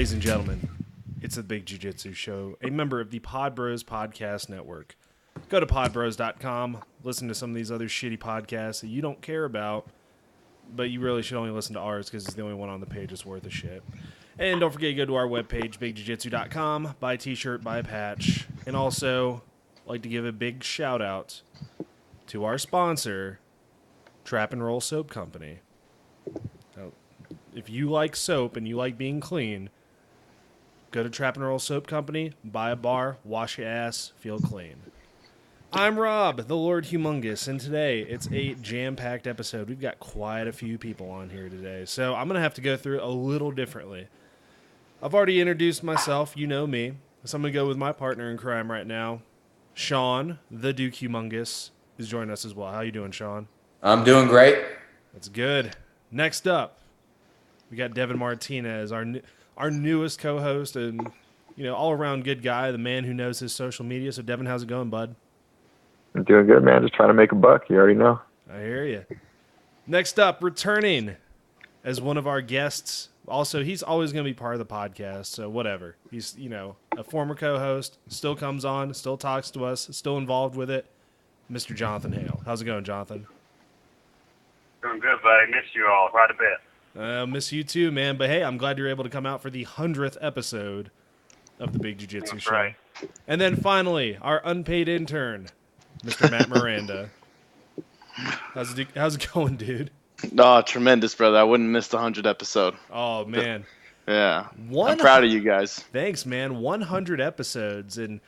Ladies and gentlemen, it's the Big Jiu-Jitsu Show, a member of the Pod Bros Podcast Network. Go to podbros.com, listen to some of these other shitty podcasts that you don't care about, but you really should only listen to ours because it's the only one on the page that's worth a shit. And don't forget to go to our webpage, bigjujitsu.com, buy a t-shirt, buy a patch, and also like to give a big shout-out to our sponsor, Trap and Roll Soap Company. Now, if you like soap and you like being clean, go to Trap and Roll Soap Company, buy a bar, wash your ass, feel clean. I'm Rob, the Lord Humongous, and today it's a jam-packed episode. We've got quite a few people on here today, so I'm going to have to go through it a little differently. I've already introduced myself, you know me, so I'm going to go with my partner in crime right now. Sean, the Duke Humongous, is joining us as well. How you doing, Sean? I'm doing great. That's good. Next up, we got Devin Martinez, our newest co-host and, all-around good guy, the man who knows his social media. So, Devin, how's it going, bud? I'm doing good, man. Just trying to make a buck. You already know. I hear you. Next up, returning as one of our guests. Also, he's always going to be part of the podcast, so whatever. He's, a former co-host, still comes on, still talks to us, still involved with it. Mr. Jonathan Hale. How's it going, Jonathan? Doing good, buddy. Missed you all quite a bit. Miss you too, man. But hey, I'm glad you're able to come out for the 100th episode of the Big Jiu-Jitsu Show. Right. And then finally, our unpaid intern, Mr. Matt Miranda. How's it going, dude? Oh, tremendous, brother. I wouldn't miss the 100th episode. Oh, man. Yeah. I'm proud of you guys. Thanks, man. 100 episodes. And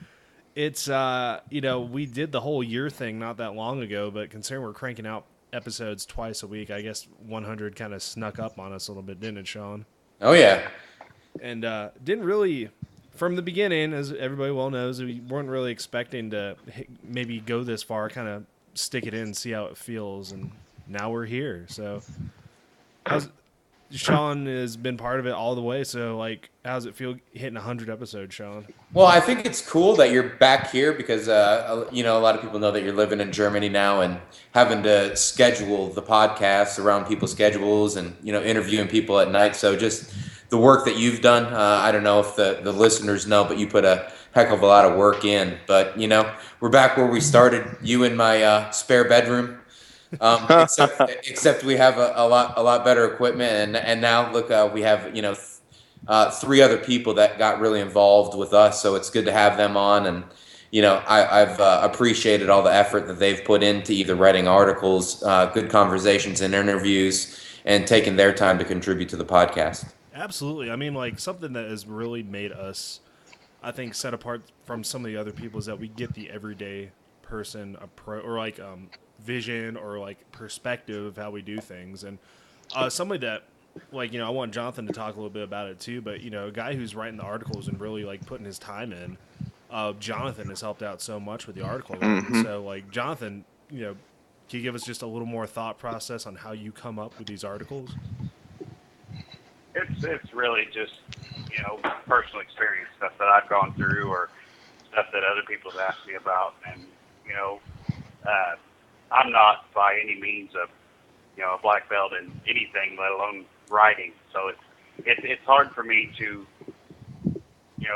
it's, we did the whole year thing not that long ago, but considering we're cranking out episodes twice a week, I guess 100 kind of snuck up on us a little bit, didn't it, Sean? Oh, yeah. And didn't really, from the beginning, as everybody well knows, we weren't really expecting to maybe go this far, kind of stick it in, see how it feels, and now we're here. So Sean has been part of it all the way, so how's it feel hitting 100 episodes, Sean? Well, I think it's cool that you're back here because, a lot of people know that you're living in Germany now and having to schedule the podcast around people's schedules and, interviewing people at night. So just the work that you've done, I don't know if the listeners know, but you put a heck of a lot of work in. But, we're back where we started, you in my spare bedroom. Except we have a lot better equipment, and now look, we have three other people that got really involved with us, so it's good to have them on, and I've appreciated all the effort that they've put into either writing articles, good conversations and interviews, and taking their time to contribute to the podcast. Absolutely. I mean, something that has really made us, I think, set apart from some of the other people is that we get the everyday person vision or perspective of how we do things, and somebody that I want Jonathan to talk a little bit about it too, but a guy who's writing the articles and really putting his time in, Jonathan has helped out so much with the article. Mm-hmm. So Jonathan, can you give us just a little more thought process on how you come up with these articles? It's really just personal experience, stuff that I've gone through or stuff that other people have asked me about, and I'm not by any means a black belt in anything, let alone writing. So it's hard for me to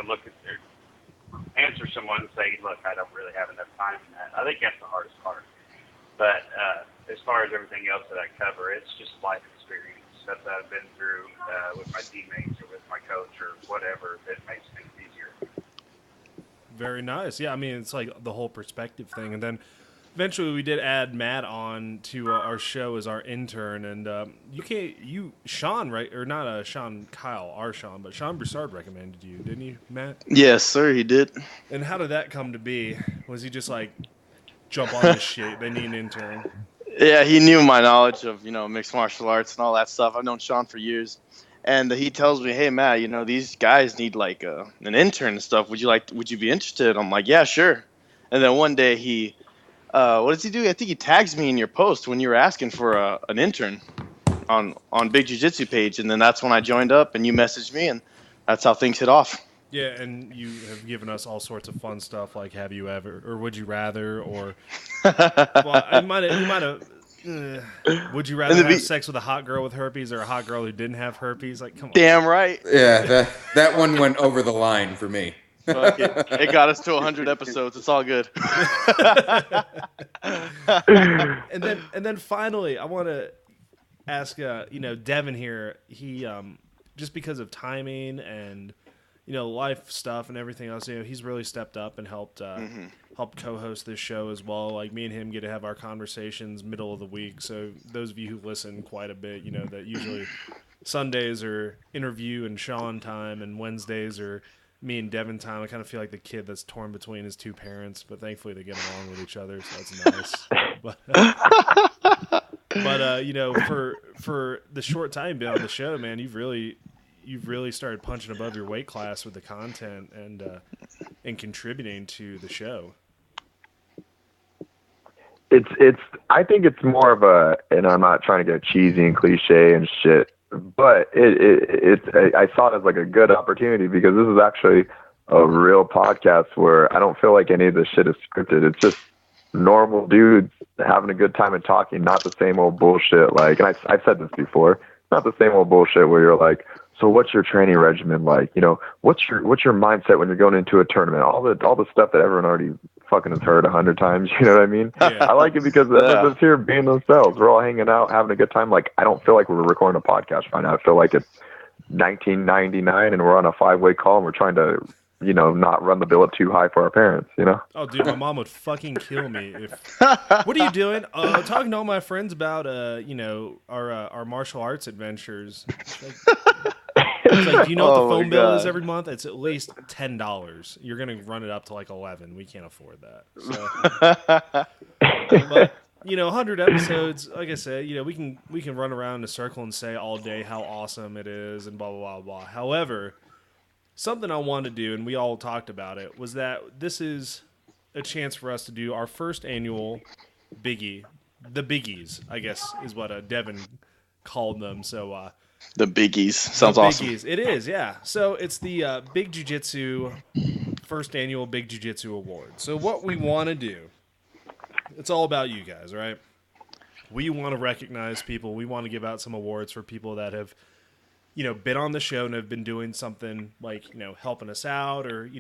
look at answer someone and say, look, I don't really have enough time in that. I think that's the hardest part. But as far as everything else that I cover, it's just life experience, stuff that I've been through with my teammates or with my coach or whatever that makes things easier. Very nice. Yeah, I mean, it's the whole perspective thing. And then eventually we did add Matt on to our show as our intern. And Sean, right? Or not Sean Kyle, our Sean, but Sean Broussard recommended you, didn't you, Matt? Yes, sir, he did. And how did that come to be? Was he just jump on this shit, they need an intern? Yeah, he knew my knowledge of, mixed martial arts and all that stuff. I've known Sean for years. And he tells me, hey, Matt, these guys need an intern and stuff. Would you be interested? I'm like, yeah, sure. And then one day he, what does he do? I think he tags me in your post when you were asking for an intern on Big Jiu-Jitsu page. And then that's when I joined up and you messaged me, and that's how things hit off. Yeah, and you have given us all sorts of fun stuff like Have You Ever, or Would You Rather, or well, you might have Would you rather have sex with a hot girl with herpes or a hot girl who didn't have herpes? Like, come on. Damn right. Yeah, that one went over the line for me. Fuck it. It got us to 100 episodes. It's all good. And then finally, I want to ask, Devin here. He just because of timing and life stuff and everything else, he's really stepped up and helped co-host this show as well. Like me and him get to have our conversations middle of the week. So those of you who listen quite a bit, that usually Sundays are interview and Sean time, and Wednesdays are me and Devin time. I kind of feel like the kid that's torn between his two parents, but thankfully they get along with each other, so that's nice. But for the short time you've been on the show, man, you've really started punching above your weight class with the content and contributing to the show. I think it's more of a, and I'm not trying to get cheesy and cliche and shit, but I saw it as like a good opportunity because this is actually a real podcast where I don't feel like any of this shit is scripted. It's just normal dudes having a good time and talking, not the same old bullshit. Like, and I've said this before, not the same old bullshit where you're like, so what's your training regimen like? What's your mindset when you're going into a tournament? All the stuff that everyone already fucking has heard 100 times. You know what I mean? Yeah. I like it because everyone's here being themselves. We're all hanging out, having a good time. Like, I don't feel like we're recording a podcast right now. I feel like it's 1999 and we're on a 5-way call and we're trying to, not run the bill up too high for our parents, Oh, dude, my mom would fucking kill me if. What are you doing? Talking to all my friends about, our martial arts adventures. It's like, do you know what the phone bill is every month? It's at least $10. You're gonna run it up to like 11. We can't afford that. So, but 100 episodes. Like I said, we can run around in a circle and say all day how awesome it is and blah blah blah blah. However, something I wanted to do, and we all talked about it, was that this is a chance for us to do our first annual Biggie, the Biggies, I guess is what Devin called them. So. The Biggies. Sounds awesome. Biggies. It is, yeah. So it's the Big Jiu-Jitsu, first annual Big Jiu-Jitsu Award. So what we want to do, it's all about you guys, right? We want to recognize people. We want to give out some awards for people that have, been on the show and have been doing something like, helping us out or,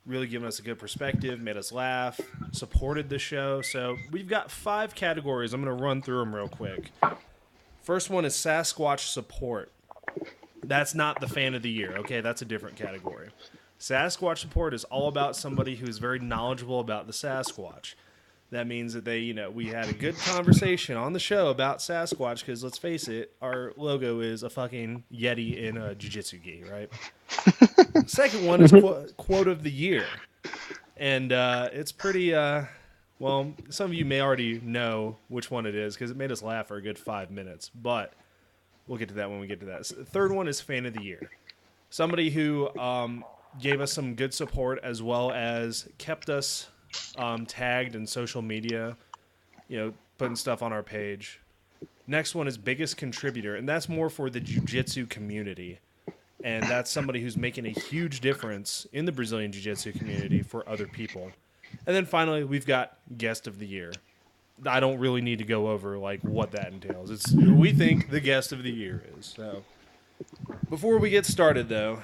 really giving us a good perspective, made us laugh, supported the show. So we've got 5 categories. I'm going to run through them real quick. First one is Sasquatch support. That's not the fan of the year, okay? That's a different category. Sasquatch support is all about somebody who's very knowledgeable about the Sasquatch. That means that we had a good conversation on the show about Sasquatch because, let's face it, our logo is a fucking Yeti in a jiu-jitsu gi, right? Second one is quote of the year. And it's pretty... Well, some of you may already know which one it is because it made us laugh for a good 5 minutes, but we'll get to that when we get to that. The third one is Fan of the Year. Somebody who gave us some good support as well as kept us tagged in social media, putting stuff on our page. Next one is Biggest Contributor, and that's more for the jiu-jitsu community. And that's somebody who's making a huge difference in the Brazilian jiu-jitsu community for other people. And then finally, we've got Guest of the Year. I don't really need to go over what that entails. It's who we think the Guest of the Year is. So, before we get started, though,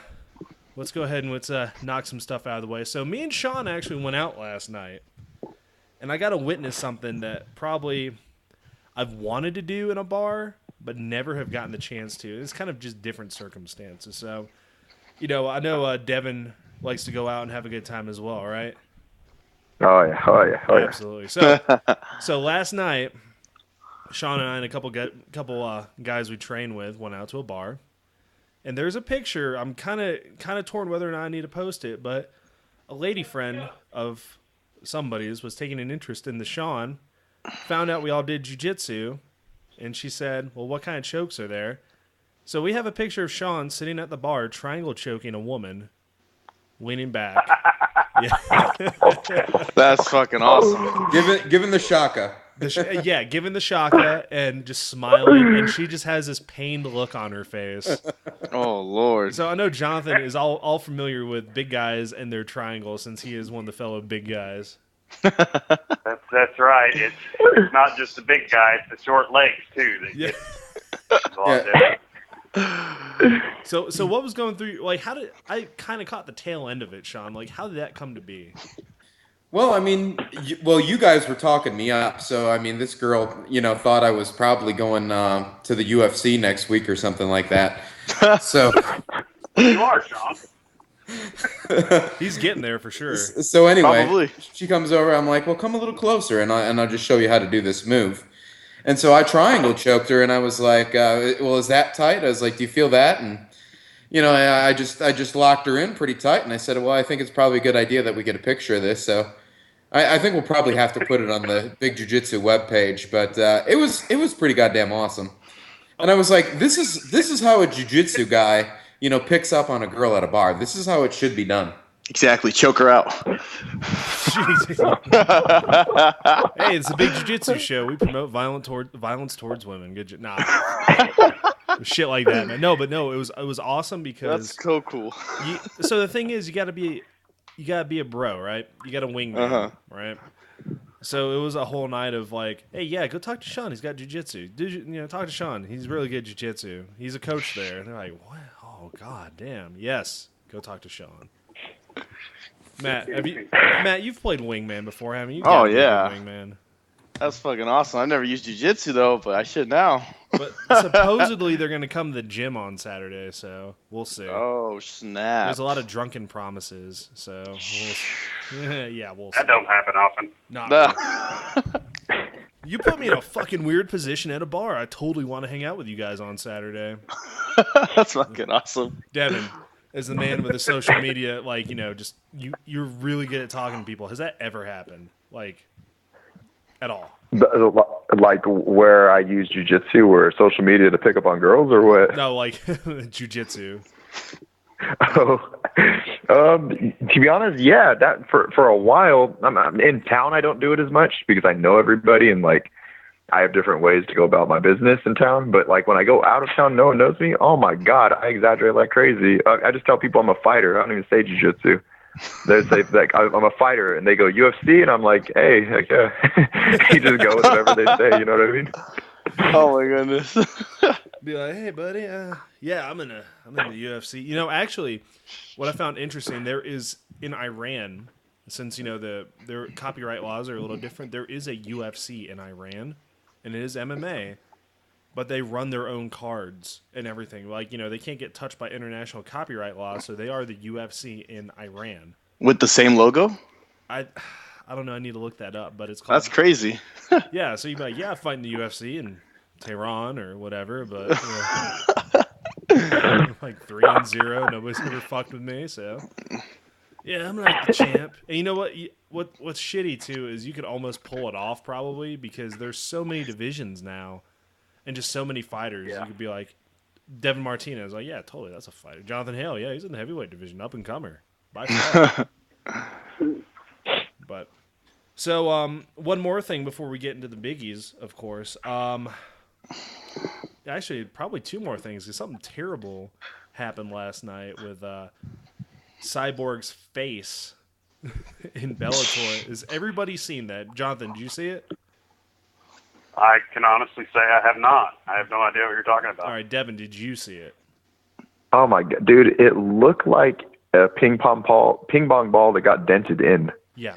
let's go ahead and let's knock some stuff out of the way. So, me and Sean actually went out last night, and I got to witness something that probably I've wanted to do in a bar, but never have gotten the chance to. It's kind of just different circumstances. So, I know Devin likes to go out and have a good time as well, right? Oh yeah. Absolutely. So last night, Sean and I and a couple guys we train with went out to a bar, and there's a picture. I'm kind of torn whether or not I need to post it, but a lady friend of somebody's was taking an interest in the Sean, found out we all did jiu-jitsu, and she said, "Well, what kind of chokes are there?" So we have a picture of Sean sitting at the bar, triangle choking a woman, leaning back. Yeah. That's fucking awesome. Given the shaka. Given the shaka and just smiling, and she just has this pained look on her face. Oh, Lord. So I know Jonathan is all familiar with big guys and their triangles since he is one of the fellow big guys. That's right. It's not just the big guy; it's the short legs too that Yeah. get a lot different. So what was going through? Like, how did I kind of caught the tail end of it, Sean? Like, how did that come to be? Well, I mean, you guys were talking me up, so I mean, this girl, thought I was probably going to the UFC next week or something like that. So You are, Sean. He's getting there for sure. So anyway, Probably. she comes over. I'm like, well, come a little closer, and I'll just show you how to do this move. And so I triangle choked her, and I was like, well, is that tight? I was like, do you feel that? And I just locked her in pretty tight, and I said, well, I think it's probably a good idea that we get a picture of this. So I think we'll probably have to put it on the Big Jiu-Jitsu webpage, but it was pretty goddamn awesome. And I was like, this is how a jiu-jitsu guy, picks up on a girl at a bar. This is how it should be done. Exactly. Choke her out. Jesus. Hey, it's a Big Jiu-Jitsu show. We promote violence towards women. Good, nah, shit like that, man. No, it was awesome because That's so cool. So the thing is, you gotta be a bro, right? You got a wingman, right? So it was a whole night of like, hey, yeah, go talk to Sean. He's got jiu-jitsu. Talk to Sean. He's really good at jiu-jitsu. He's a coach there. And they're like, what? Oh, god damn. Yes, go talk to Sean. Matt, you've played wingman before, haven't you? Oh, yeah. Wingman. That's fucking awesome. I've never used jiu-jitsu, though, but I should now. But supposedly they're going to come to the gym on Saturday, so we'll see. Oh, snap. There's a lot of drunken promises, so we'll see. We'll see. That don't happen often. Not You put me in a fucking weird position at a bar. I totally want to hang out with you guys on Saturday. That's fucking awesome. Devin, as the man with the social media, just you're really good at talking to people. Has that ever happened? Like, at all? Like where I use jiu-jitsu or social media to pick up on girls or what? No, like jiu-jitsu. Oh, to be honest, yeah, that for a while, I'm in town. I don't do it as much because I know everybody and like I have different ways to go about my business in town. But like when I go out of town, no one knows me. Oh my God, I exaggerate like crazy. I just tell people I'm a fighter. I don't even say jiu-jitsu. They say like I'm a fighter, and they go UFC, and I'm like, hey, heck yeah. You just go with whatever they say. You know what I mean? Oh my goodness. Be like, hey, buddy, yeah, I'm in the UFC. Actually, what I found interesting, there is in Iran, since their copyright laws are a little different. There is a UFC in Iran, and it is MMA, but they run their own cards and everything. Like they can't get touched by international copyright laws, so they are the UFC in Iran with the same logo. I don't know. I need to look that up, but it's called. That's crazy. Yeah, so you'd be like, yeah, fighting the UFC in Tehran or whatever, but like 3-0, nobody's ever fucked with me, so yeah, I'm like the champ. And you know what? What's shitty too is you could almost pull it off probably because there's so many divisions now, and just so many fighters. Yeah. You could be like Devin Martinez, like yeah, totally, that's a fighter. Jonathan Hale, yeah, he's in the heavyweight division, up and comer by far. But. So, one more thing before we get into the biggies, of course. Actually, probably two more things, because something terrible happened last night with Cyborg's face in Bellator. Has everybody seen that? Jonathan, did you see it? I can honestly say I have not. I have no idea what you're talking about. All right, Devin, did you see it? Oh, my God. Dude, it looked like a ping pong ball that got dented in. Yeah.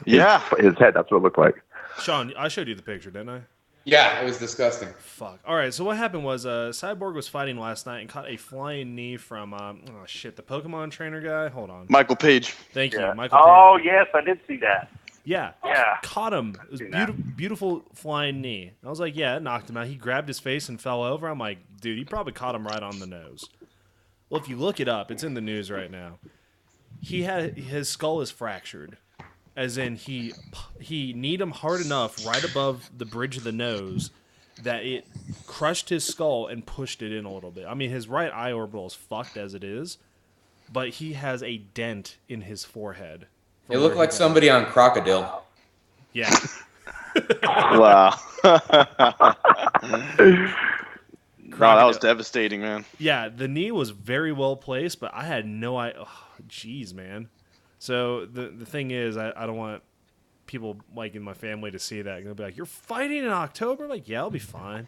His head, that's what it looked like. Sean, I showed you the picture, didn't I? Yeah, it was disgusting. Fuck. All right, so what happened was Cyborg was fighting last night and caught a flying knee from, the Pokemon trainer guy. Hold on. Michael Page. Thank you, yeah. Michael Page. Oh, yes, I did see that. Yeah. Yeah. Caught him. It was beautiful flying knee. I was like, yeah, it knocked him out. He grabbed his face and fell over. I'm like, dude, he probably caught him right on the nose. Well, if you look it up, it's in the news right now. His skull is fractured. As in, he kneed him hard enough right above the bridge of the nose that it crushed his skull and pushed it in a little bit. I mean, his right eye orbital is fucked as it is, but he has a dent in his forehead. It looked like somebody on Crocodile. Yeah. Wow. Wow, that was devastating, man. Yeah, the knee was very well placed, but I had no idea. Oh, jeez, man. So the thing is, I don't want people like in my family to see that. And they'll be like, "You're fighting in October?" I'm like, yeah, I'll be fine.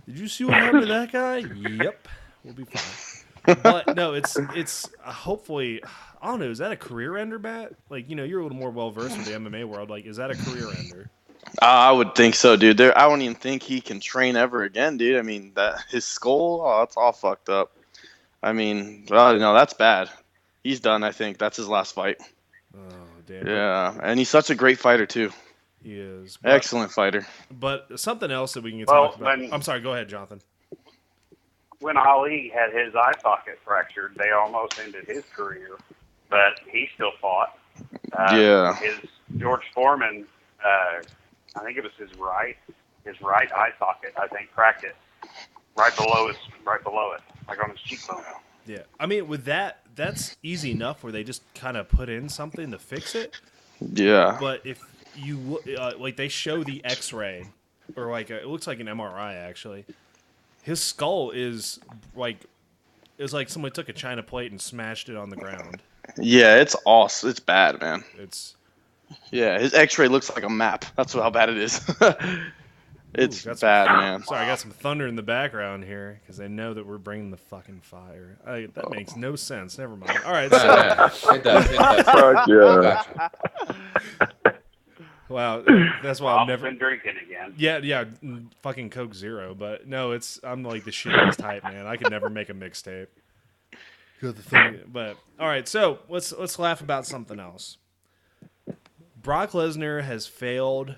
Did you see what happened to that guy? Yep, we'll be fine. But no, it's hopefully, I don't know. Is that a career ender, Matt? Like, you're a little more well versed in the MMA world. Like, is that a career ender? I would think so, dude. I don't even think he can train ever again, dude. I mean, his skull, that's all fucked up. I mean, no, that's bad. He's done, I think. That's his last fight. Oh, damn. Yeah, and he's such a great fighter, too. He is. Excellent fighter. But something else that we can talk about. I'm sorry, go ahead, Jonathan. When Ali had his eye socket fractured, they almost ended his career, but he still fought. His George Foreman, I think it was his right eye socket, I think, cracked it right below it, like on his cheekbone. Yeah, I mean, with that's easy enough where they just kind of put in something to fix it. Yeah. But if you like, they show the X-ray, or like it looks like an MRI actually. His skull is like, it's like somebody took a china plate and smashed it on the ground. Yeah, it's awesome. It's bad, man. Yeah, his X-ray looks like a map. That's how bad it is. It's bad, man. Sorry, I got some thunder in the background here because they know that we're bringing the fucking fire. That makes no sense. Never mind. All right. So. It does. Fuck yeah. Gotcha. Wow, that's why I've never been drinking again. Yeah, fucking Coke Zero. But no, I'm like the shittiest type, man. I could never make a mixtape. But all right, so let's laugh about something else. Brock Lesnar has failed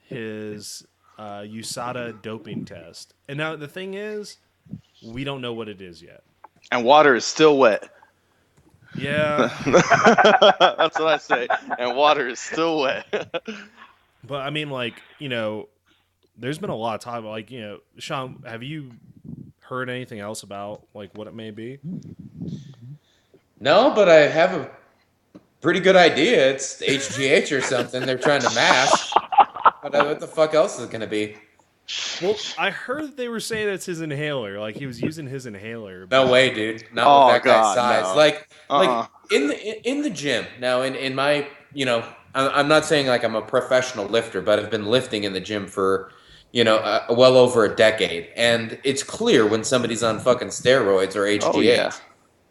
his USADA doping test, and now the thing is, we don't know what it is yet. And water is still wet. Yeah, that's what I say. And water is still wet. But I mean, like, there's been a lot of talk. Like, Sean, have you heard anything else about like what it may be? No, but I have a pretty good idea. It's HGH or something they're trying to mask. But what the fuck else is it going to be? Well, I heard that they were saying it's his inhaler. Like, he was using his inhaler. No way, dude. Not with that guy's size. No. Like in the gym. Now, in my, I'm not saying like I'm a professional lifter, but I've been lifting in the gym for, well over a decade. And it's clear when somebody's on fucking steroids or HGH. Oh, yeah.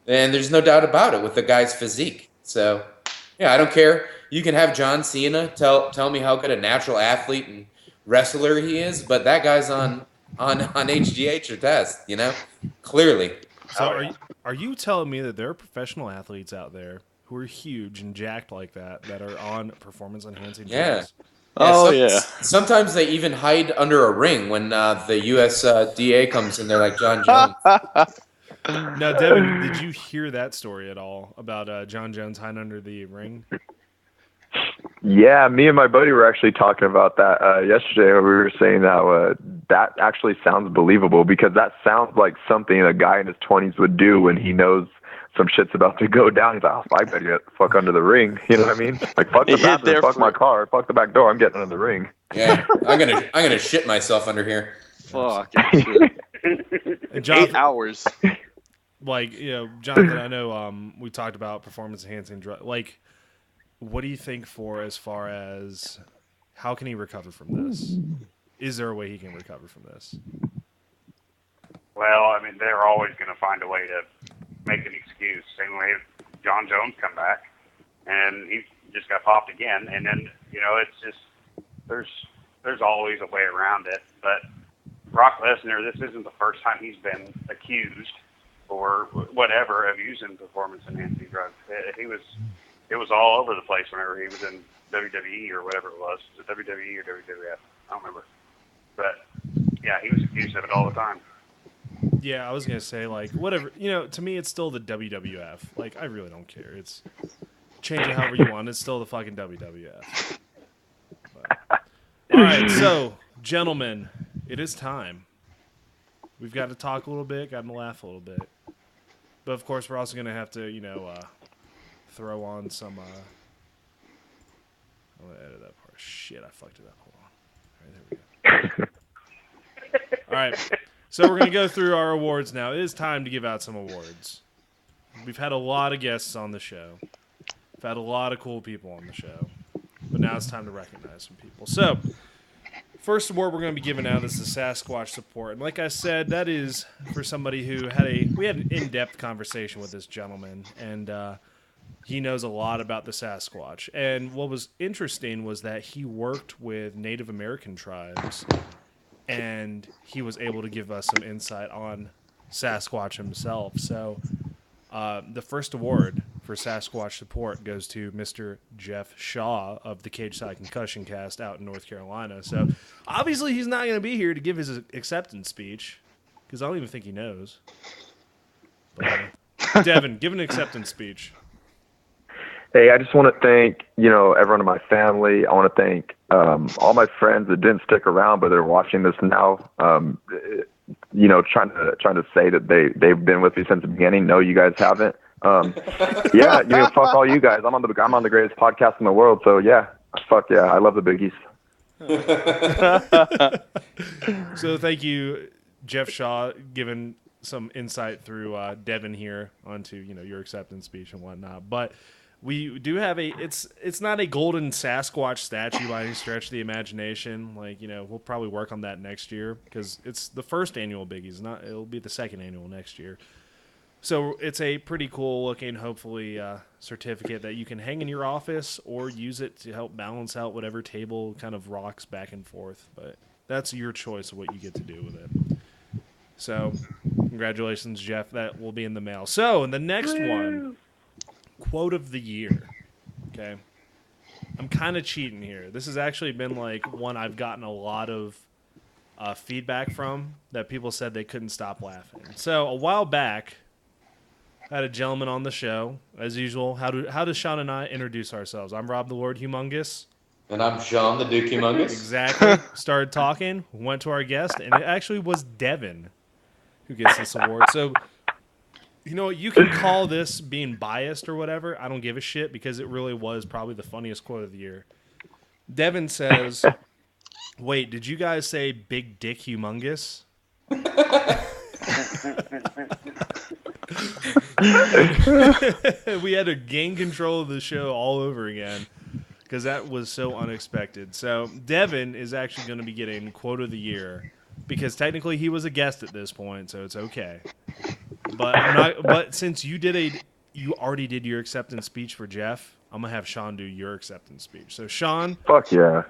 And there's no doubt about it with the guy's physique. So, yeah, I don't care. You can have John Cena tell me how good a natural athlete and wrestler he is, but that guy's on HGH or test, clearly. So are you telling me that there are professional athletes out there who are huge and jacked like that are on performance enhancing drugs? Yeah. Sometimes they even hide under a ring when the USDA comes in there, like John Jones. Now, Devin, did you hear that story at all about John Jones hiding under the ring? Yeah, me and my buddy were actually talking about that yesterday. We were saying that that actually sounds believable because that sounds like something a guy in his 20s would do when he knows some shit's about to go down. He's like, oh, I better get the fuck under the ring. You know what I mean? Like, fuck the bathroom, fuck my car, fuck the back door. I'm getting under the ring. Yeah, I'm gonna shit myself under here. Fuck. And Jonathan, 8 hours. Like, Jonathan, I know we talked about performance enhancing drugs. Like, what do you think as far as how can he recover from this? Is there a way he can recover from this? Well, I mean, they're always going to find a way to make an excuse. Same way John Jones come back, and he just got popped again. And then, it's just there's always a way around it. But Brock Lesnar, this isn't the first time he's been accused or whatever of using performance-enhancing drugs. It was all over the place whenever he was in WWE or whatever it was. Was it WWE or WWF? I don't remember. But, yeah, he was accused of it all the time. Yeah, I was going to say, like, whatever. To me, it's still the WWF. Like, I really don't care. It's change it however you want. It's still the fucking WWF. But. All right, so, gentlemen, it is time. We've got to talk a little bit, got to laugh a little bit. But, of course, we're also going to have to, throw on some, I'm going to edit that part. Shit, I fucked it up. Hold on. All right, there we go. All right. So we're going to go through our awards now. It is time to give out some awards. We've had a lot of guests on the show. We've had a lot of cool people on the show. but now it's time to recognize some people. So, first award we're going to be giving out is the Sasquatch support. And like I said, that is for somebody who we had an in-depth conversation with this gentleman, and he knows a lot about the Sasquatch. And what was interesting was that he worked with Native American tribes, and he was able to give us some insight on Sasquatch himself. So the first award for Sasquatch support goes to Mr. Jeff Shaw of the Cage Side Concussion Cast out in North Carolina. So obviously he's not going to be here to give his acceptance speech, because I don't even think he knows. But, Devin, give an acceptance speech. Hey, I just want to thank, everyone in my family. I want to thank all my friends that didn't stick around, but they're watching this now. Trying to say that they've been with me since the beginning. No, you guys haven't. Fuck all you guys. I'm on the greatest podcast in the world. So yeah, fuck yeah, I love the Biggies. So thank you, Jeff Shaw, giving some insight through Devin here onto your acceptance speech and whatnot. But we do have it's not a golden Sasquatch statue by any stretch of the imagination. We'll probably work on that next year, because it's the first annual Biggies. It'll be the second annual next year. So it's a pretty cool looking, hopefully, certificate that you can hang in your office or use it to help balance out whatever table kind of rocks back and forth. But that's your choice of what you get to do with it. So congratulations, Jeff. That will be in the mail. So in the next one, quote of the year. Okay. I'm kind of cheating here. This has actually been one I've gotten a lot of feedback from, that people said they couldn't stop laughing. So a while back, I had a gentleman on the show, as usual. How does Sean and I introduce ourselves? I'm Rob the Lord Humongous. And I'm Sean the Duke Humongous. Exactly. Started talking, went to our guest, and it actually was Devin who gets this award. So, you can call this being biased or whatever. I don't give a shit, because it really was probably the funniest quote of the year. Devin says, "Wait, did you guys say big dick humongous?" We had to gain control of the show all over again, because that was so unexpected. So Devin is actually going to be getting quote of the year, because technically he was a guest at this point, so it's okay. But since you already did your acceptance speech for Jeff, I'm gonna have Sean do your acceptance speech. So Sean, fuck yeah,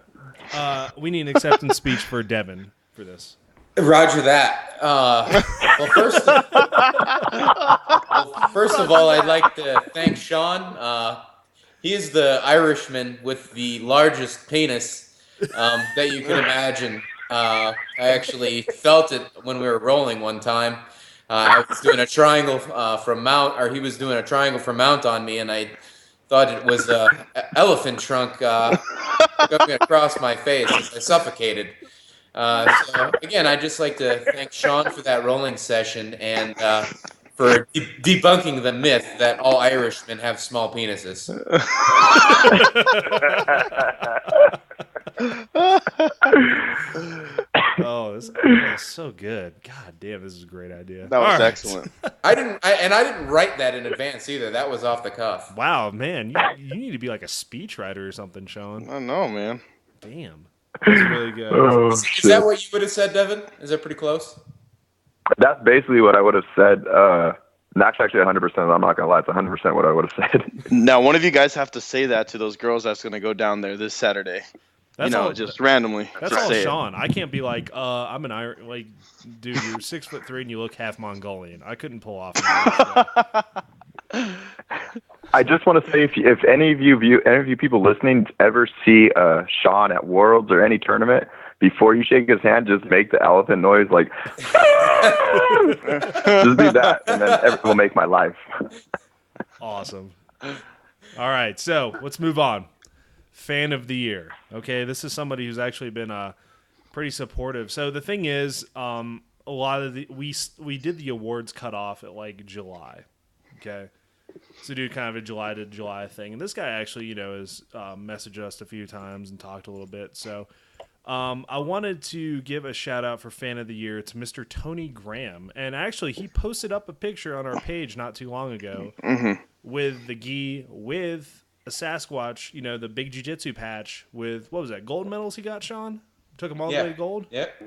we need an acceptance speech for Devin for this. Roger that. First of all, I'd like to thank Sean. He is the Irishman with the largest penis that you can imagine. I actually felt it when we were rolling one time. I was doing a triangle from mount, or he was doing a triangle from mount on me, and I thought it was an elephant trunk going across my face as I suffocated. So again, I'd just like to thank Sean for that rolling session, and for debunking the myth that all Irishmen have small penises. Oh, this is so good. God damn, this is a great idea. That was excellent. I didn't write that in advance either. That was off the cuff. Wow, man, you need to be like a speechwriter or something, Sean. I know, man. Damn, that's really good. Oh, Is that what you would have said, Devin? Is that pretty close? That's basically what I would have said. That's actually 100%. I'm not gonna lie, it's 100% what I would have said. Now, one of you guys have to say that to those girls that's going to go down there this Saturday. That's all, just randomly. That's just all say Sean. I can't be like, I'm an Irish. Like, dude, you're 6'3" and you look half Mongolian. I couldn't pull off. I just want to say, if any of you people listening ever see Sean at Worlds or any tournament, before you shake his hand, just make the elephant noise, like, just do that, and then everyone will make my life. Awesome. All right, so let's move on. Fan of the year. Okay, this is somebody who's actually been pretty supportive. So the thing is, a lot of we did the awards cutoff at like July. Okay, so do kind of a July to July thing, and this guy actually, has messaged us a few times and talked a little bit. So I wanted to give a shout out for fan of the year to Mr. Tony Graham, and actually he posted up a picture on our page not too long ago with the gi with a Sasquatch, the big jiu-jitsu patch with, what was that, gold medals he got, Sean? Took him all the way to gold? Yep.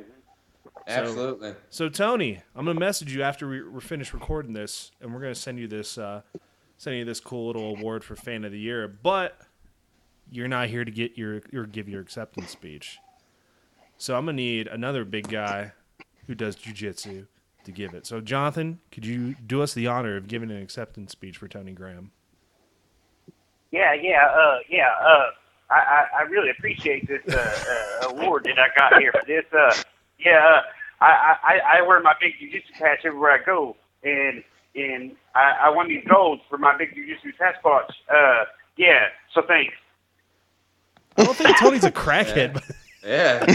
Absolutely. So Tony, I'm going to message you after we're finished recording this, and we're going to send you this cool little award for Fan of the Year, but you're not here to give your acceptance speech. So I'm going to need another big guy who does jiu-jitsu to give it. So Jonathan, could you do us the honor of giving an acceptance speech for Tony Graham? I really appreciate this award that I got here for this. I wear my big jiu-jitsu patch everywhere I go, and I won these golds for my big jiu-jitsu Sasquatch. So thanks. I don't think Tony's a crackhead. But Yeah. He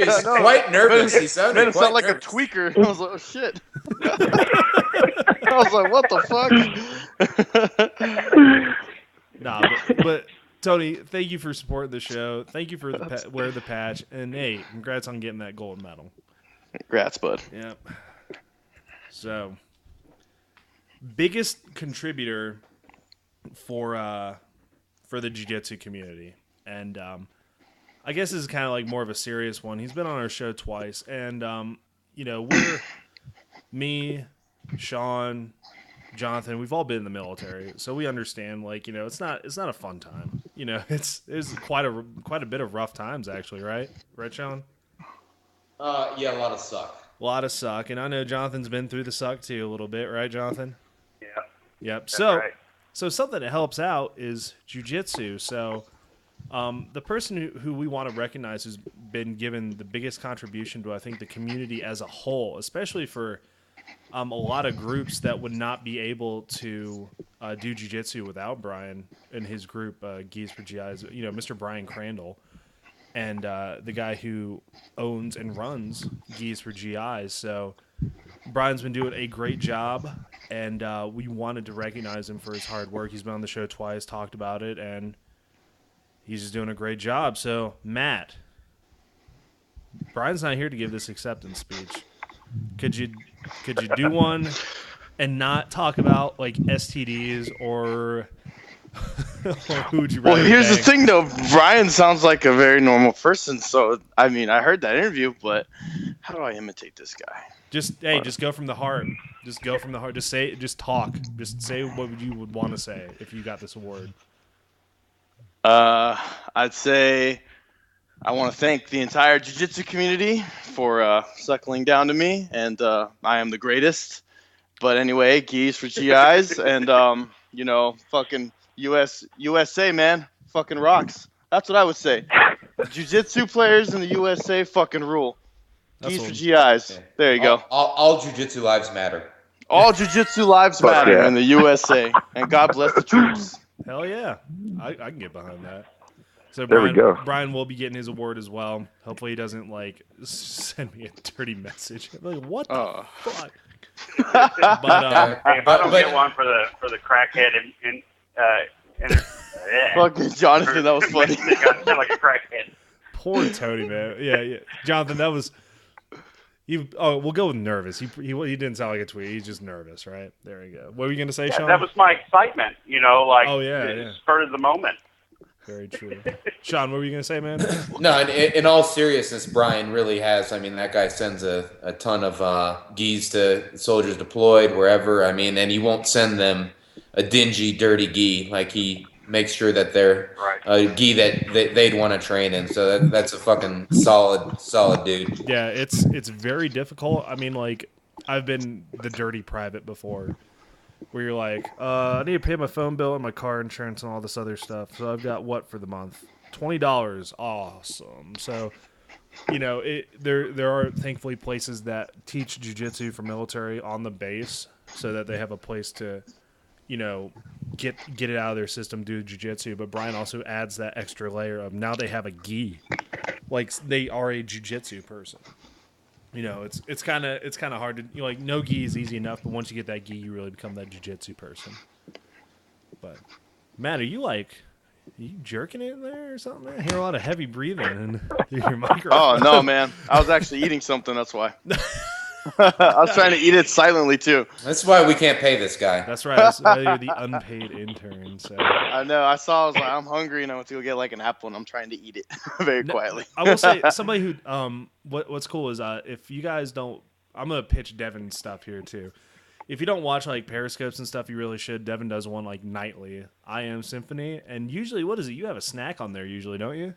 was quite nervous. He sounded Made him sound like nervous. a tweaker. I was like, oh, shit. I was like, what the fuck? Nah, but Tony, thank you for supporting the show. Thank you for wearing the patch. And, hey, congrats on getting that gold medal. Congrats, bud. Yep. So, biggest contributor for the jiu-jitsu community. And I guess this is kind of like more of a serious one. He's been on our show twice. And, we're me, Sean, Jonathan, we've all been in the military, so we understand. It's not a fun time. It's quite a bit of rough times actually, right, Sean? Yeah, a lot of suck. And I know Jonathan's been through the suck too a little bit, right, Jonathan? Yeah. Yep. That's right. So something that helps out is jiu-jitsu. So the person who we want to recognize who's been given the biggest contribution to, I think, the community as a whole, especially for a lot of groups that would not be able to do jiu-jitsu without Brian and his group, Geese for GIs, Mr. Brian Crandall, and the guy who owns and runs Geese for GIs. So Brian's been doing a great job, and we wanted to recognize him for his hard work. He's been on the show twice, talked about it, and he's just doing a great job. So, Matt, Brian's not here to give this acceptance speech. Could you do one and not talk about like STDs or who would you rather? Well, here's the bang? thing, though. Brian sounds like a very normal person. So, I mean, I heard that interview, but how do I imitate this guy? Just go from the heart. Just go from the heart. Just talk. Just say what you would want to say if you got this award. I'd say I want to thank the entire jiu-jitsu community for suckling down to me, and I am the greatest. But anyway, Geese for GIs, and fucking USA, man, fucking rocks. That's what I would say. Jiu-jitsu players in the USA fucking rule. Geese for GIs. Okay. There you go. All jiu-jitsu lives matter. All jiu-jitsu lives matter yeah. in the USA, and God bless the troops. Hell yeah, I can get behind that. So There we go. Brian will be getting his award as well. Hopefully he doesn't send me a dirty message. I'm like, what the fuck? But Hey, if I don't get one for the crackhead and Fucking Jonathan, that was funny. I sound like a crackhead. poor Tony, man. Yeah. Jonathan, that was. We'll go with nervous. He didn't sound like a tweet. He's just nervous, right? There we go. What were you gonna say, Sean? That was my excitement, Oh, yeah, it yeah. spurred the moment. Very true. Sean, what were you gonna say, man? No, in all seriousness, Brian really has. I mean, that guy sends a ton of gis to soldiers deployed wherever. I mean, and he won't send them a dingy, dirty gi. Like, he makes sure that they're a gi that they'd want to train in. So that's a fucking solid dude. Yeah, it's very difficult. I mean, like, I've been the dirty private before, where you're like, I need to pay my phone bill and my car insurance and all this other stuff. So I've got what for the month? $20. Awesome. So, there are thankfully places that teach jiu-jitsu for military on the base, so that they have a place to, get it out of their system, do jiu-jitsu. But Brian also adds that extra layer of now they have a gi, like they are a jiu-jitsu person. It's kind of hard to no gi is easy enough, but once you get that gi, you really become that jiu-jitsu person. But Matt, are you jerking it in there or something? I hear a lot of heavy breathing through your microphone. Oh no, man! I was actually eating something. That's why. I was trying to eat it silently too. That's why we can't pay this guy. That's right. That's why you're the unpaid intern. So. I know. I saw. I was like, I'm hungry, and I went to go get like an apple, and I'm trying to eat it very quietly. I will say somebody who what's cool is if you guys don't, I'm gonna pitch Devin stuff here too. If you don't watch like Periscopes and stuff, you really should. Devin does one like nightly. I Am Symphony, and usually, what is it? You have a snack on there usually, don't you?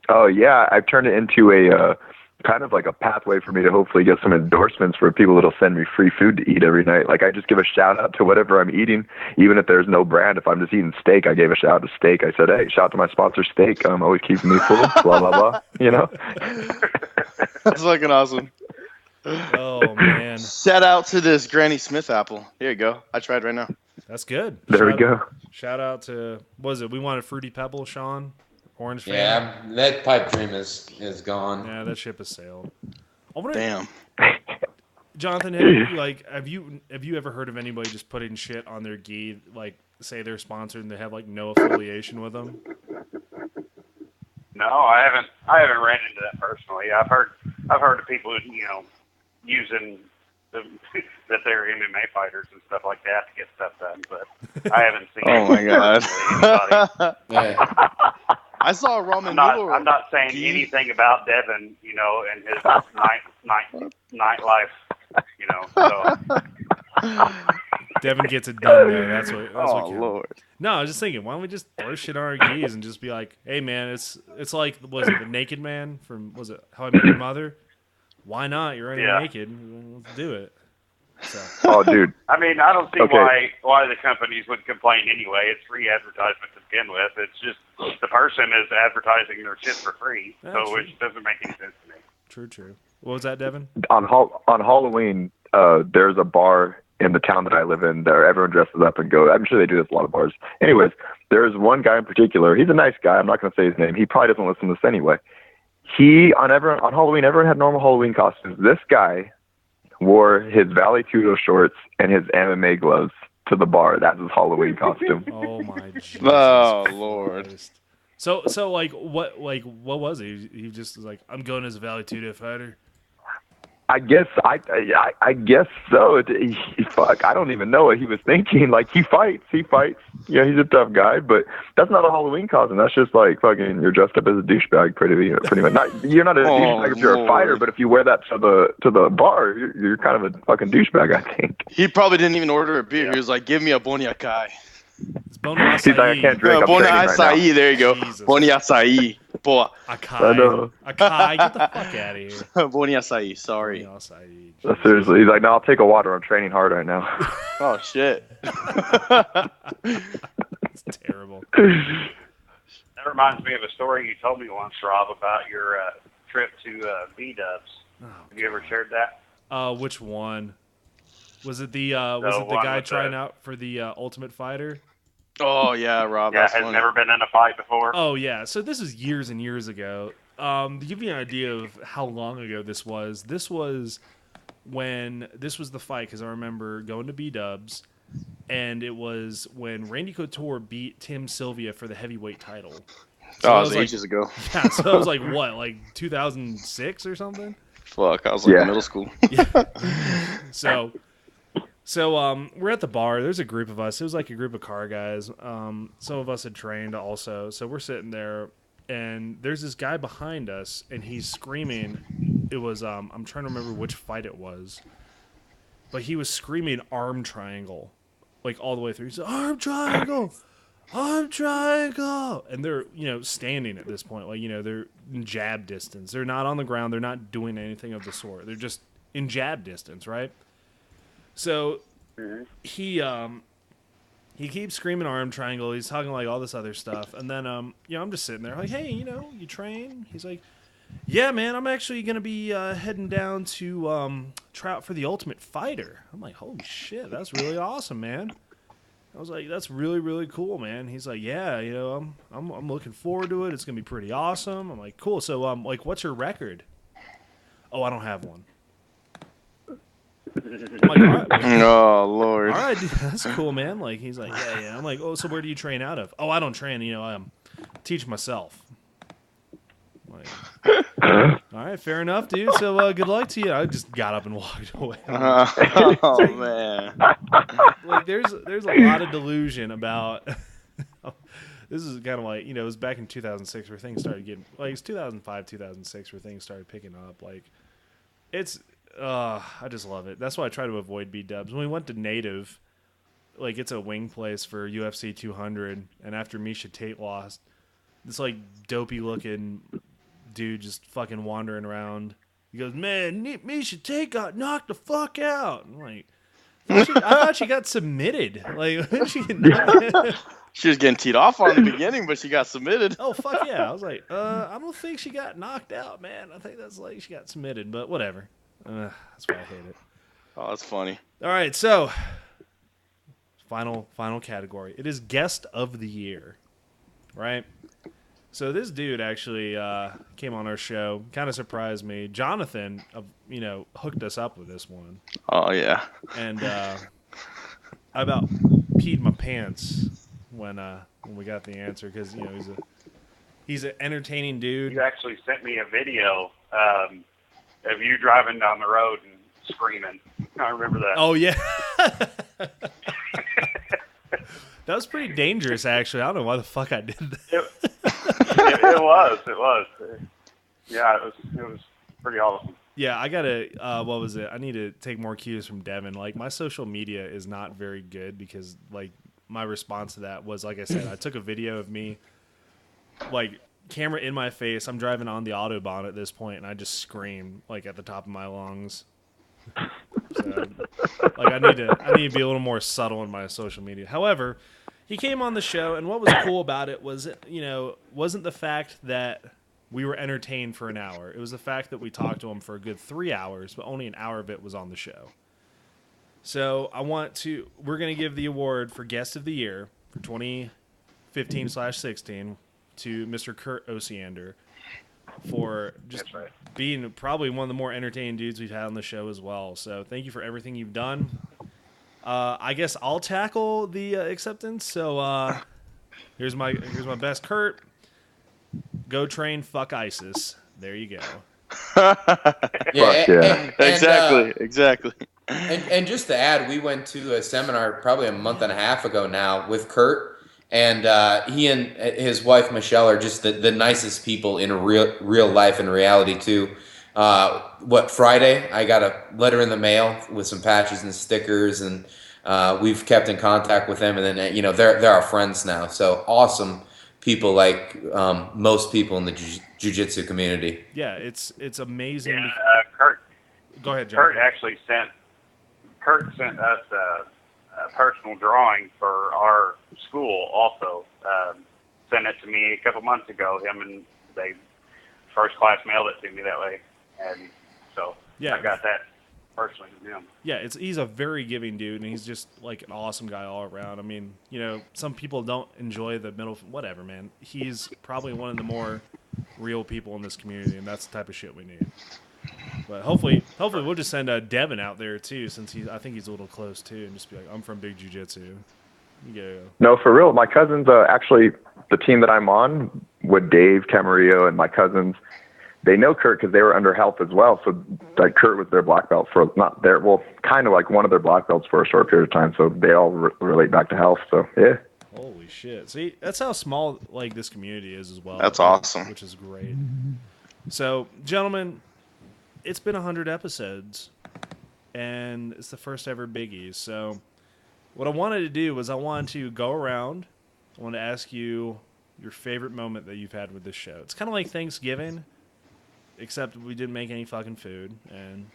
Oh yeah, I've turned it into a kind of like a pathway for me to hopefully get some endorsements for people that'll send me free food to eat every night. Like I just give a shout out to whatever I'm eating, even if there's no brand. If I'm just eating steak, I gave a shout out to steak. I said, hey, shout out to my sponsor, steak. Always keeping me full. Blah blah blah. You know. That's fucking awesome. Oh man! Shout out to this Granny Smith apple. Here you go. I tried right now. That's good. There we go. Shout out to what was it? We wanted Fruity Pebble, Sean. Orange fan. Yeah, that pipe dream is gone. Yeah, that ship has sailed. Damn. Jonathan, have you ever heard of anybody just putting shit on their gi, like say they're sponsored and they have like no affiliation with them? No, I haven't ran into that personally. I've heard of people, using that they're MMA fighters and stuff like that to get stuff done, but I haven't seen. Oh my god. Yeah. I saw a ramen noodle. I'm not saying anything about Devin, and his nightlife, So. Devin gets it done there. That's what counts. Lord. No, I was just thinking, why don't we just throw shit on our gis and just be like, hey man, it's like was it the Naked Man from How I Met Your Mother? Why not? You're running naked. Let's do it. So. Oh, dude. I mean, I don't see why the companies would complain anyway. It's free advertisement to begin with. It's just the person is advertising their shit for free, which doesn't make any sense to me. True. What was that, Devin? On Halloween, there's a bar in the town that I live in there everyone dresses up and goes. I'm sure they do this at a lot of bars. Anyways, there's one guy in particular. He's a nice guy. I'm not going to say his name. He probably doesn't listen to this anyway. On Halloween, everyone had normal Halloween costumes. This guy wore his Valley Tudo shorts and his MMA gloves to the bar. That's his Halloween costume. Oh my Jesus Oh Lord. Christ. So what was he? He just was like, I'm going as a Valley Tudo fighter. I guess so. Fuck, I don't even know what he was thinking. Like he fights. Yeah, he's a tough guy, but that's not a Halloween costume. That's just like fucking you're dressed up as a douchebag, pretty much. You're not a douchebag if you're a fighter, but if you wear that to the bar, you're kind of a fucking douchebag, I think. He probably didn't even order a beer. He was like, "Give me a Boni Acai." He's like, I can't drink. Boni Acai. There you go. Jesus. Boni Acai. Boy. Acai, get the fuck out of here. Boni Acai. Sorry. Boni acai, Seriously, he's like, no, I'll take a water. I'm training hard right now. Oh shit. It's terrible. That reminds me of a story you told me once, Rob, about your trip to B-Dubs. Oh, Have you ever shared that? Which one? Was it the guy trying out for the Ultimate Fighter? Oh yeah, Rob. Yeah, that's has funny. never been in a fight before. Oh yeah. So this is years and years ago. To give you an idea of how long ago this was when this was the fight, because I remember going to B-Dubs, and it was when Randy Couture beat Tim Sylvia for the heavyweight title. So it was ages ago. Yeah, so it was like what, like 2006 or something? Fuck, I was like in middle school. Yeah. So we're at the bar. There's a group of us. It was like a group of car guys. Some of us had trained also. So we're sitting there, and there's this guy behind us, and he's screaming. It was I'm trying to remember which fight it was, but he was screaming arm triangle, like all the way through. He's like, arm triangle, and they're standing at this point, like they're in jab distance. They're not on the ground. They're not doing anything of the sort. They're just in jab distance, right? So he keeps screaming arm triangle. He's talking like all this other stuff, and then I'm just sitting there like, hey, you train? He's like, yeah, man, I'm actually gonna be heading down to try out for the Ultimate Fighter. I'm like, holy shit, that's really awesome, man. I was like, that's really, really cool, man. He's like, yeah, I'm looking forward to it. It's gonna be pretty awesome. I'm like, cool. So like, what's your record? Oh, I don't have one. I'm like, all right. Oh Lord. All right, dude, that's cool, man. Like he's like, yeah. I'm like, oh, so where do you train out of? Oh, I don't train. I teach myself. Like, All right, fair enough, dude. So good luck to you. I just got up and walked away. Oh man. Like there's a lot of delusion about. This is kind of like, it was back in 2006 where things started getting, like, it's 2005, 2006 where things started picking up. Like, it's, I just love it. That's why I try to avoid B-dubs. When we went to Native, like, it's a wing place for UFC 200, and after Misha Tate lost, this, like, dopey-looking dude just fucking wandering around. He goes, man, Misha Tate got knocked the fuck out. I'm like, I thought she got submitted. Like, when she get knocked She was getting teed off on in the beginning, but she got submitted. Oh, fuck yeah. I was like, I don't think she got knocked out, man. I think that's like she got submitted, but whatever. That's why I hate it. Oh, that's funny. All right, so final category. It is Guest of the Year, right? So this dude actually came on our show, kind of surprised me. Jonathan, hooked us up with this one. Oh, yeah. And I about peed my pants when we got the answer because he's an entertaining dude. You actually sent me a video of you driving down the road and screaming. I remember that. Oh yeah, that was pretty dangerous. Actually, I don't know why the fuck I did that. It was. Yeah, it was pretty awesome. Yeah, I gotta. What was it? I need to take more cues from Devin. Like my social media is not very good because like. My response to that was, like I said, I took a video of me, like, camera in my face. I'm driving on the Autobahn at this point, and I just scream, like, at the top of my lungs. So, like, I need to be a little more subtle in my social media. However, he came on the show, and what was cool about it was, wasn't the fact that we were entertained for an hour. It was the fact that we talked to him for a good 3 hours, but only an hour of it was on the show. So we're going to give the award for Guest of the Year for 2015/16 to Mr. Kurt Osiander for just being probably one of the more entertaining dudes we've had on the show as well. So thank you for everything you've done. I guess I'll tackle the acceptance. So here's my best, Kurt. Go train, fuck ISIS. There you go. Exactly. And just to add, we went to a seminar probably a month and a half ago now with Kurt, and he and his wife Michelle are just the nicest people in real life and reality too. Friday I got a letter in the mail with some patches and stickers, and we've kept in contact with them, and then they're our friends now. So awesome people, like most people in the jiu-jitsu community. Yeah, it's amazing. Yeah, Kurt. Go ahead, John. Kurt sent us a personal drawing for our school. Also, sent it to me a couple months ago. Him and they first class mailed it to me that way, and so yeah. I got that personally from him. Yeah, he's a very giving dude, and he's just like an awesome guy all around. I mean, some people don't enjoy the middle. Whatever, man. He's probably one of the more real people in this community, and that's the type of shit we need. But hopefully we'll just send Devin out there too, since I think he's a little close too, and just be like, I'm from Big Jiu-Jitsu. Yeah. No, for real. My cousins, actually, the team that I'm on with Dave Camarillo and my cousins, they know Kurt because they were under health as well. So like Kurt was their black belt for kind of like one of their black belts for a short period of time. So they all relate back to health. So yeah. Holy shit! See, that's how small like this community is as well. That's awesome. Which is great. So, gentlemen. It's been 100 episodes, and it's the first ever Biggies. So what I wanted to do was I wanted to go around. I wanted to ask you your favorite moment that you've had with this show. It's kind of like Thanksgiving, except we didn't make any fucking food, and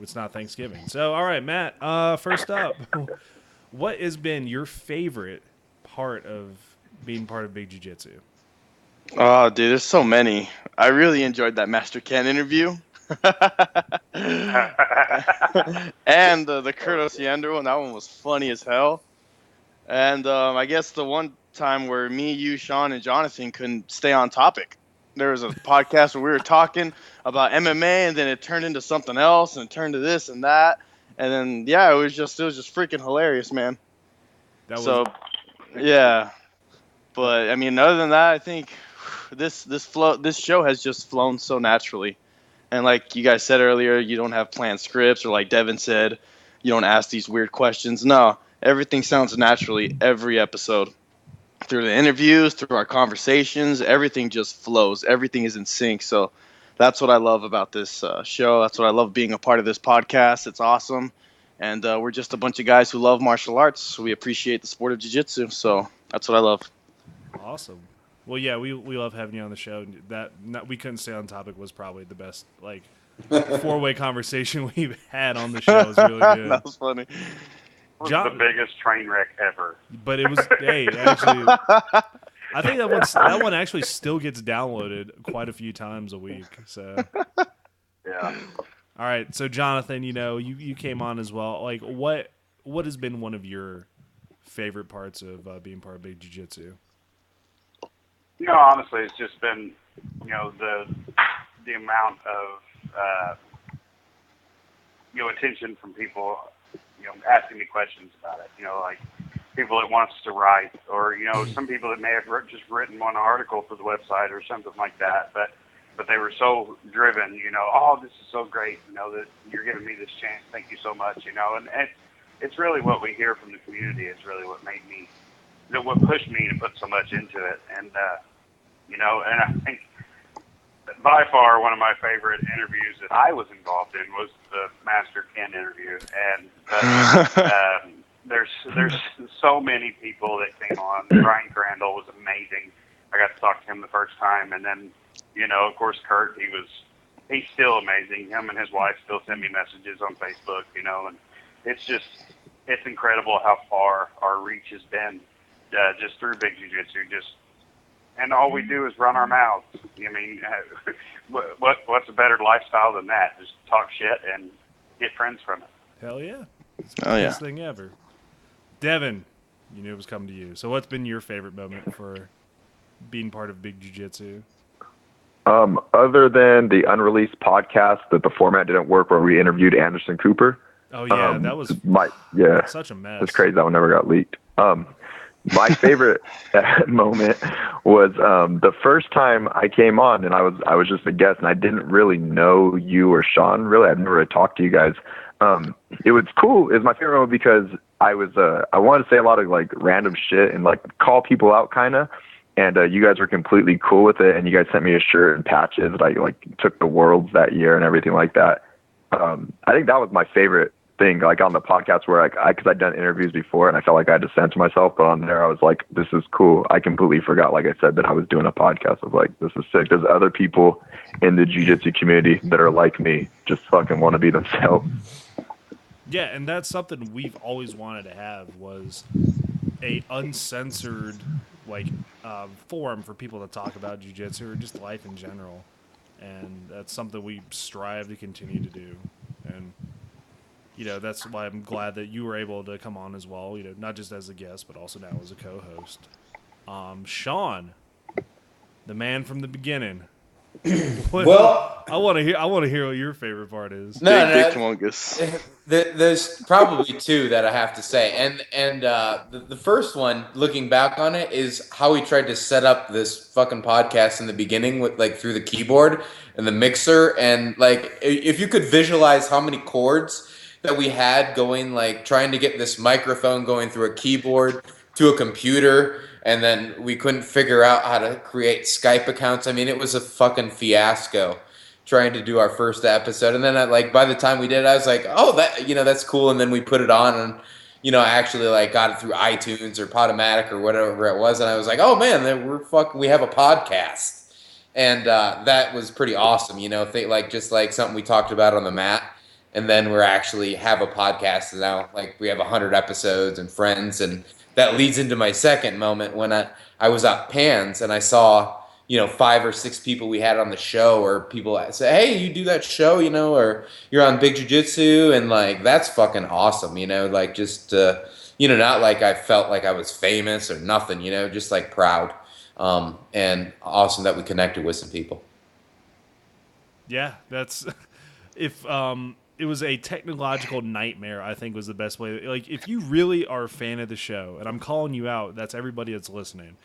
it's not Thanksgiving. So, all right, Matt, first up, what has been your favorite part of being part of Big Jiu-Jitsu? Oh, dude, there's so many. I really enjoyed that Master Ken interview. And the Kurt Osiander one, that one was funny as hell. And I guess the one time where me, you, Sean, and Jonathan couldn't stay on topic. There was a podcast where we were talking about MMA, and then it turned into something else, and it turned to this and that. And then, yeah, it was just freaking hilarious, man. Yeah. But, I mean, other than that, I think this show has just flown so naturally. And like you guys said earlier, you don't have planned scripts, or like Devin said, you don't ask these weird questions. No, everything sounds naturally every episode. Through the interviews, through our conversations, everything just flows. Everything is in sync. So that's what I love about this show. That's what I love being a part of this podcast. It's awesome. And we're just a bunch of guys who love martial arts. We appreciate the sport of jiu-jitsu. So that's what I love. Awesome. Well, yeah, we love having you on the show. We couldn't stay on topic was probably the best like 4-way conversation we've had on the show. It was really good. That was funny. It was the biggest train wreck ever. But it was actually I think that one actually still gets downloaded quite a few times a week. So yeah. All right, so Jonathan, you came on as well. Like, what has been one of your favorite parts of being part of Big Jiu-Jitsu? Honestly, it's just been, the amount of, attention from people, asking me questions about it. Like people that want us to write, or some people that may have just written one article for the website or something like that, but they were so driven, oh, this is so great, that you're giving me this chance. Thank you so much, and it's really what we hear from the community. It's really what made me, what pushed me to put so much into it. And, and I think by far one of my favorite interviews that I was involved in was the Master Ken interview. And there's so many people that came on. Brian Crandall was amazing. I got to talk to him the first time, and then, of course, Kurt, he's still amazing. Him and his wife still send me messages on Facebook, and it's incredible how far our reach has been, just through Big Jiu-Jitsu, and all we do is run our mouths. I mean, what's a better lifestyle than that? Just talk shit and get friends from it. Hell yeah. It's the best thing ever. Devin, you knew it was coming to you. So what's been your favorite moment for being part of Big Jiu-Jitsu? Other than the unreleased podcast that the format didn't work where we interviewed Anderson Cooper. Oh, yeah, that was such a mess. It's crazy that one never got leaked. My favorite moment was the first time I came on, and I was just a guest, and I didn't really know you or Sean. Really, I've never really talked to you guys. It was cool. It was my favorite moment because I wanted to say a lot of like random shit and like call people out, kind of. And you guys were completely cool with it, and you guys sent me a shirt and patches that I like took the Worlds that year and everything like that. I think that was my favorite thing, like on the podcast where because I'd done interviews before and I felt like I had to censor myself, but on there I was like, this is cool. I completely forgot, like I said, that I was doing a podcast. I was like, this is sick. There's other people in the jiu-jitsu community that are like me, just fucking want to be themselves. Yeah, and that's something we've always wanted to have, was a uncensored forum for people to talk about jiu-jitsu or just life in general. And that's something we strive to continue to do. And that's why I'm glad that you were able to come on as well, not just as a guest, but also now as a co-host. Sean, the man from the beginning. Well, I want to hear what your favorite part is. Big humongous. There's probably two that I have to say, and the first one, looking back on it, is how we tried to set up this fucking podcast in the beginning with through the keyboard and the mixer, and if you could visualize how many chords that we had going, trying to get this microphone going through a keyboard to a computer, and then we couldn't figure out how to create Skype accounts. I mean, it was a fucking fiasco trying to do our first episode. And then by the time we did it, I was like, oh, that's cool. And then we put it on, and I actually got it through iTunes or Podomatic or whatever it was. And I was like, oh man, we have a podcast. And that was pretty awesome. Just something we talked about on the mat. And then we're actually have a podcast now. We have 100 episodes and friends. And that leads into my second moment when I was at Pans and I saw, 5 or 6 people we had on the show, or people say, hey, you do that show, or you're on Big Jiu-Jitsu, and that's fucking awesome, not like I felt like I was famous or nothing, just proud, and awesome that we connected with some people. Yeah, that's it was a technological nightmare, I think was the best way. If you really are a fan of the show, and I'm calling you out, that's everybody that's listening.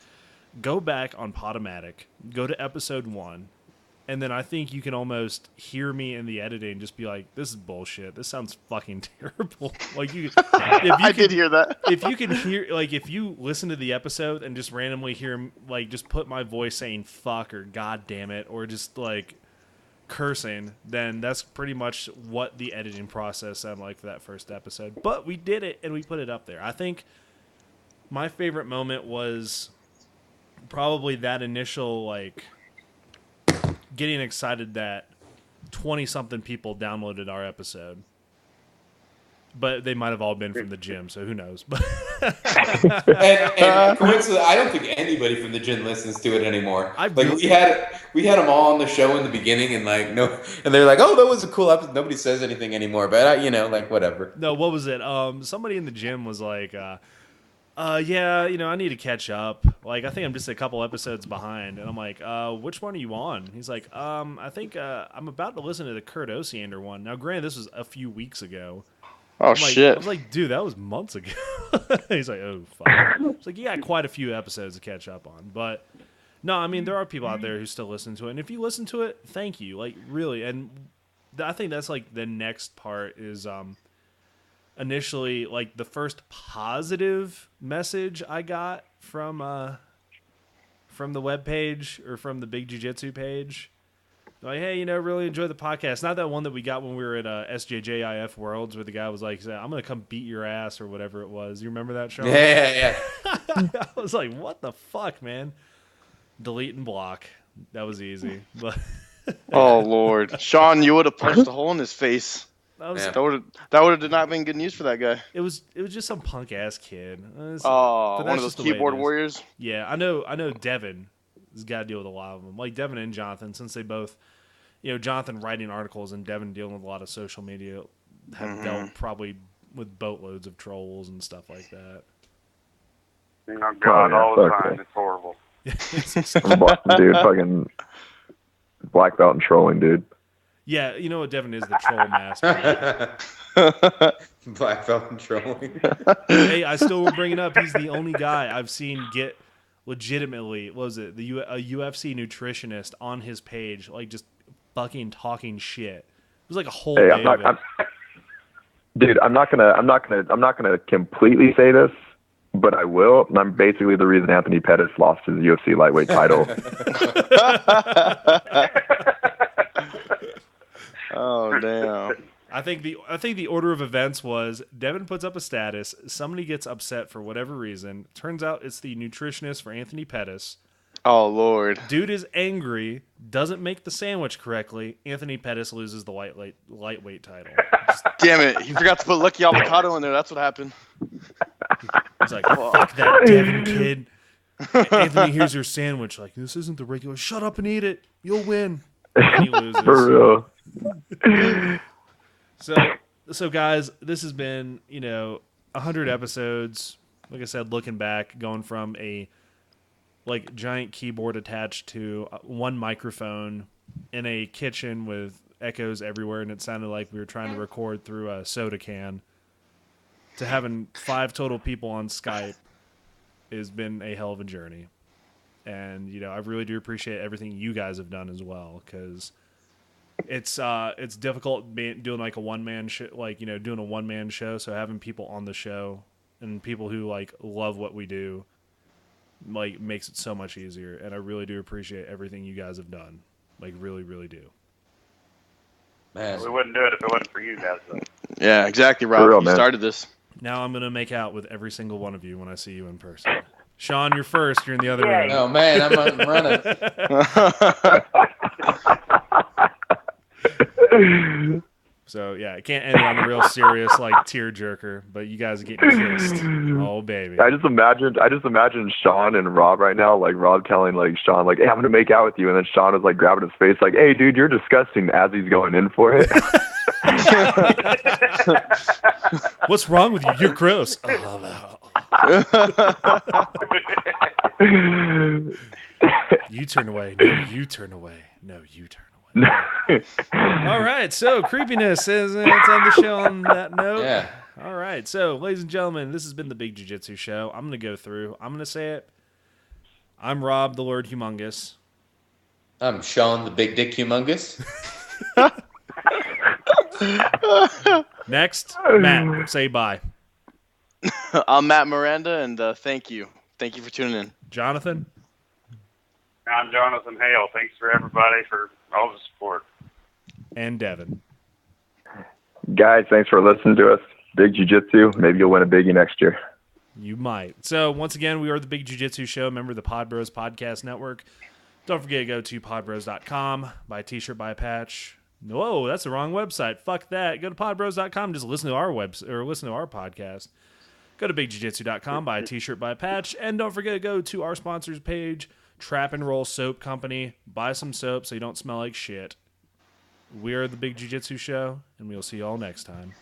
go back on Podomatic, go to episode 1, and then I think you can almost hear me in the editing and just be like, this is bullshit. This sounds fucking terrible. Like I did hear that. If you can hear, like, if you listen to the episode and just randomly hear, like, just put my voice saying fuck or god damn it or just, like, cursing, then that's pretty much what the editing process sounded like for that first episode. But we did it and we put it up there. I think my favorite moment was probably that initial, like, getting excited that 20-something people downloaded our episode. But they might have all been from the gym, so who knows? But and coincidentally, I don't think anybody from the gym listens to it anymore. We had them all on the show in the beginning, and and they're like, "Oh, that was a cool episode." Nobody says anything anymore, but whatever. No, what was it? Somebody in the gym was like, yeah, I need to catch up. Like, I think I'm just a couple episodes behind. And I'm like, which one are you on? He's like, I think I'm about to listen to the Kurt Osiander one. Now, granted, this was a few weeks ago. Oh, shit. I was like, dude, that was months ago. He's like, oh, fuck. It's like, you got quite a few episodes to catch up on. But, no, I mean, there are people out there who still listen to it. And if you listen to it, thank you. Like, really. And I think that's, like, the next part is initially, like, the first positive message I got from the webpage or from the Big Jiu-Jitsu page. Like, hey, really enjoy the podcast. Not that one that we got when we were at SJJIF Worlds where the guy was like, I'm going to come beat your ass or whatever it was. You remember that, Sean? Yeah. I was like, what the fuck, man? Delete and block. That was easy. But oh, Lord. Sean, you would have punched a hole in his face. That would have not been good news for that guy. It was just some punk ass kid. One of those keyboard warriors. Yeah, I know. Devin has got to deal with a lot of them. Like Devin and Jonathan, since they both, Jonathan writing articles and Devin dealing with a lot of social media, have dealt probably with boatloads of trolls and stuff like that. Oh God, all the time. It's horrible. Dude, fucking black belt and trolling, dude. Yeah, you know what Devin is, the troll master. Black belt and trolling. Hey, I still will bring it up. He's the only guy I've seen get legitimately, what was it, a UFC nutritionist on his page, like just fucking talking shit. It was like a whole day of it. Dude, I'm not gonna completely say this, but I will. And I'm basically the reason Anthony Pettis lost his UFC lightweight title. Oh damn! I think the order of events was Devin puts up a status, somebody gets upset for whatever reason. Turns out it's the nutritionist for Anthony Pettis. Oh Lord! Dude is angry, doesn't make the sandwich correctly. Anthony Pettis loses the lightweight title. Damn it! He forgot to put Lucky Avocado in there. That's what happened. He's like, fuck that Devin kid. Anthony, here's your sandwich. Like, this isn't the regular. Shut up and eat it. You'll win. And he loses. For real. So guys, this has been, 100 episodes. Like I said, looking back, going from a giant keyboard attached to one microphone in a kitchen with echoes everywhere, and it sounded like we were trying to record through a soda can, to having 5 total people on Skype has been a hell of a journey. And, I really do appreciate everything you guys have done as well, because it's difficult doing like a one-man show, doing a one-man show. So having people on the show and people who love what we do, makes it so much easier. And I really do appreciate everything you guys have done. Really, really do. Man, we wouldn't do it if it wasn't for you guys, though. Yeah, exactly, Rob. Real, you man. started this. Now I'm going to make out with every single one of you when I see you in person. Sean, you're first. You're in the other room. Oh, man, I'm running. So, yeah, it can't end on a real serious, tearjerker, but you guys are getting kissed. Oh, baby. I just imagine Sean and Rob right now, Rob telling Sean, hey, I'm gonna make out with you, and then Sean was grabbing his face, hey, dude, you're disgusting, as he's going in for it. What's wrong with you? You're gross. You turn away. No, you turn away. No, you turn away. All right, so creepiness is let's end the show on that note. Yeah. All right, so ladies and gentlemen, this has been the Big Jiu-Jitsu Show. I'm going to go through. I'm going to say it. I'm Rob, the Lord Humongous. I'm Sean, the Big Dick Humongous. Next, Matt, say bye. I'm Matt Miranda, and thank you. Thank you for tuning in. Jonathan? I'm Jonathan Hale. Thanks for everybody for all the support. And Devin. Guys, thanks for listening to us. Big Jiu-Jitsu. Maybe you'll win a biggie next year. You might. So, once again, we are the Big Jiu-Jitsu Show, member of the Pod Bros Podcast Network. Don't forget to go to podbros.com, buy a t-shirt, buy a patch. Whoa, that's the wrong website. Fuck that. Go to podbros.com, just listen to our listen to our podcast. Go to bigjujitsu.com, buy a t-shirt, buy a patch, and don't forget to go to our sponsors page, Trap and Roll Soap Company. Buy some soap so you don't smell like shit. We are the Big Jiu-Jitsu Show, and we'll see you all next time.